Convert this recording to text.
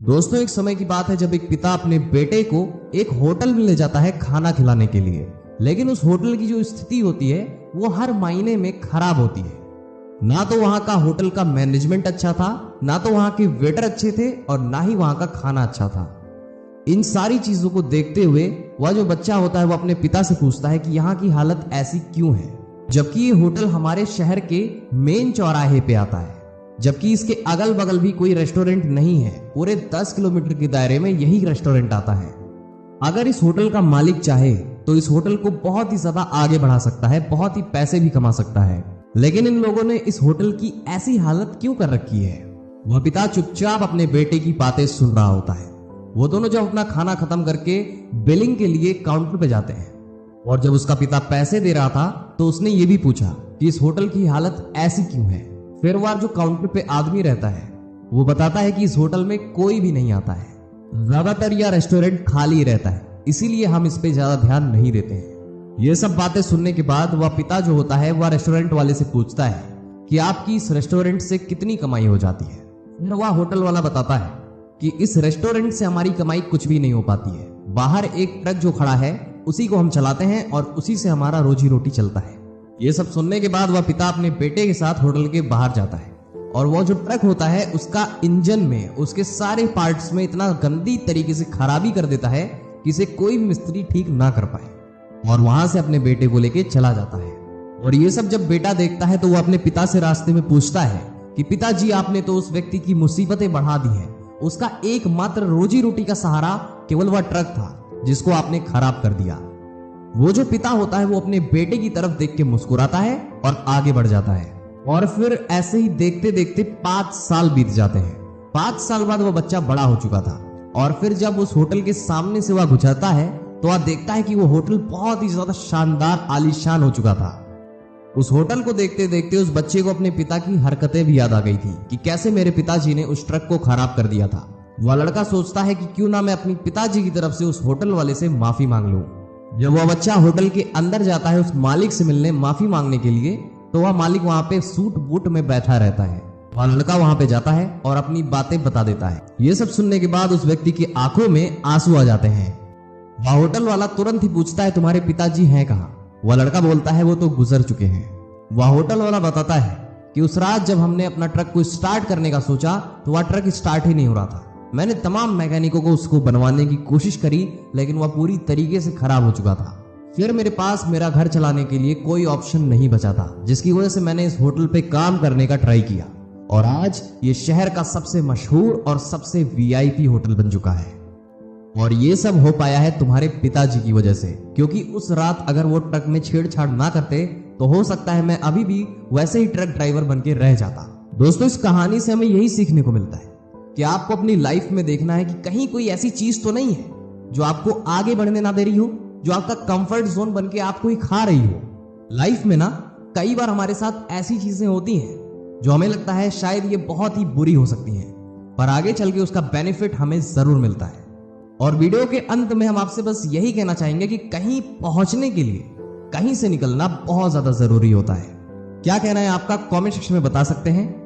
दोस्तों, एक समय की बात है जब एक पिता अपने बेटे को एक होटल में ले जाता है खाना खिलाने के लिए। लेकिन उस होटल की जो स्थिति होती है वो हर महीने में खराब होती है। ना तो वहां का होटल का मैनेजमेंट अच्छा था, ना तो वहां के वेटर अच्छे थे और ना ही वहां का खाना अच्छा था। इन सारी चीजों को देखते हुए वह जो बच्चा होता है वो अपने पिता से पूछता है कि यहाँ की हालत ऐसी क्यों है, जबकि ये होटल हमारे शहर के मेन चौराहे पे आता है, जबकि इसके अगल बगल भी कोई रेस्टोरेंट नहीं है। पूरे 10 किलोमीटर के दायरे में यही रेस्टोरेंट आता है। अगर इस होटल का मालिक चाहे तो इस होटल को बहुत ही ज्यादा आगे बढ़ा सकता है, बहुत ही पैसे भी कमा सकता है। लेकिन इन लोगों ने इस होटल की ऐसी हालत क्यों कर रखी है? वह पिता चुपचाप अपने बेटे की बातें सुन रहा होता है। वो दोनों जब अपना खाना खत्म करके बिलिंग के लिए काउंटर पे जाते हैं और जब उसका पिता पैसे दे रहा था तो उसने ये भी पूछा कि इस होटल की हालत ऐसी क्यों है। फिर वह जो काउंटर पे आदमी रहता है वो बताता है कि इस होटल में कोई भी नहीं आता है, ज्यादातर यह रेस्टोरेंट खाली रहता है, इसीलिए हम इस पे ज्यादा ध्यान नहीं देते हैं। ये सब बातें सुनने के बाद वह पिता जो होता है वह रेस्टोरेंट वाले से पूछता है कि आपकी इस रेस्टोरेंट से कितनी कमाई हो जाती है। फिर वह होटल वाला बताता है कि इस रेस्टोरेंट से हमारी कमाई कुछ भी नहीं हो पाती है। बाहर एक ट्रक जो खड़ा है उसी को हम चलाते हैं और उसी से हमारा रोजी रोटी चलता है। ये सब सुनने के बाद वह पिता अपने बेटे के साथ होटल के बाहर जाता है और वह जो ट्रक होता है उसका इंजन में, उसके सारे पार्ट्स में इतना गंदी तरीके से खराबी कर देता है कि इसे कोई भी मिस्त्री ठीक ना कर पाए और वहां से अपने बेटे को लेके चला जाता है। और ये सब जब बेटा देखता है तो वो अपने पिता से रास्ते में पूछता है कि पिताजी, आपने तो उस व्यक्ति की मुसीबतें बढ़ा दी हैं। उसका एकमात्र रोजी रोटी का सहारा केवल वह ट्रक था जिसको आपने खराब कर दिया। वो जो पिता होता है वो अपने बेटे की तरफ देख के मुस्कुराता है और आगे बढ़ जाता है। और फिर ऐसे ही देखते देखते 5 साल बीत जाते हैं। 5 साल बाद वो बच्चा बड़ा हो चुका था और फिर जब उस होटल के सामने से वह गुजरता है तो वह देखता है कि वो होटल बहुत ही ज्यादा शानदार आलीशान हो चुका था। उस होटल को देखते देखते उस बच्चे को अपने पिता की हरकतें भी याद आ गई थी कि कैसे मेरे पिताजी ने उस ट्रक को खराब कर दिया था। वह लड़का सोचता है कि क्यों ना मैं अपनी पिताजी की तरफ से उस होटल वाले से माफी मांग लूं। जब वह बच्चा होटल के अंदर जाता है उस मालिक से मिलने, माफी मांगने के लिए, तो वह मालिक वहां पे सूट बूट में बैठा रहता है। वह लड़का वहां पे जाता है और अपनी बातें बता देता है। ये सब सुनने के बाद उस व्यक्ति की आंखों में आंसू आ जाते हैं। वह होटल वाला तुरंत ही पूछता है, तुम्हारे पिताजी हैं कहाँ? वह लड़का बोलता है, वो तो गुजर चुके हैं। वह होटल वाला बताता है कि उस रात जब हमने अपना ट्रक को स्टार्ट करने का सोचा तो वह ट्रक स्टार्ट ही नहीं हो रहा था। मैंने तमाम मैकेनिकों को उसको बनवाने की कोशिश करी लेकिन वह पूरी तरीके से खराब हो चुका था। फिर मेरे पास मेरा घर चलाने के लिए कोई ऑप्शन नहीं बचा था, जिसकी वजह से मैंने इस होटल पे काम करने का ट्राई किया और आज ये शहर का सबसे मशहूर और सबसे वीआईपी होटल बन चुका है। और ये सब हो पाया है तुम्हारे पिताजी की वजह से, क्योंकि उस रात अगर वो ट्रक में छेड़छाड़ ना करते तो हो सकता है मैं अभी भी वैसे ही ट्रक ड्राइवर बन के रह जाता। दोस्तों, इस कहानी से हमें यही सीखने को मिलता है कि आपको अपनी लाइफ में देखना है कि कहीं कोई ऐसी चीज तो नहीं है जो आपको आगे बढ़ने ना दे रही हो, जो आपका कंफर्ट जोन बन के आपको ही खा रही हो। लाइफ में ना कई बार हमारे साथ ऐसी चीजें होती हैं जो हमें लगता है शायद ये बहुत ही बुरी हो सकती हैं, पर आगे चल के उसका बेनिफिट हमें जरूर मिलता है। और वीडियो के अंत में हम आपसे बस यही कहना चाहेंगे कि कहीं पहुंचने के लिए कहीं से निकलना बहुत ज्यादा जरूरी होता है। क्या कहना है आपका? कमेंट सेक्शन में बता सकते हैं।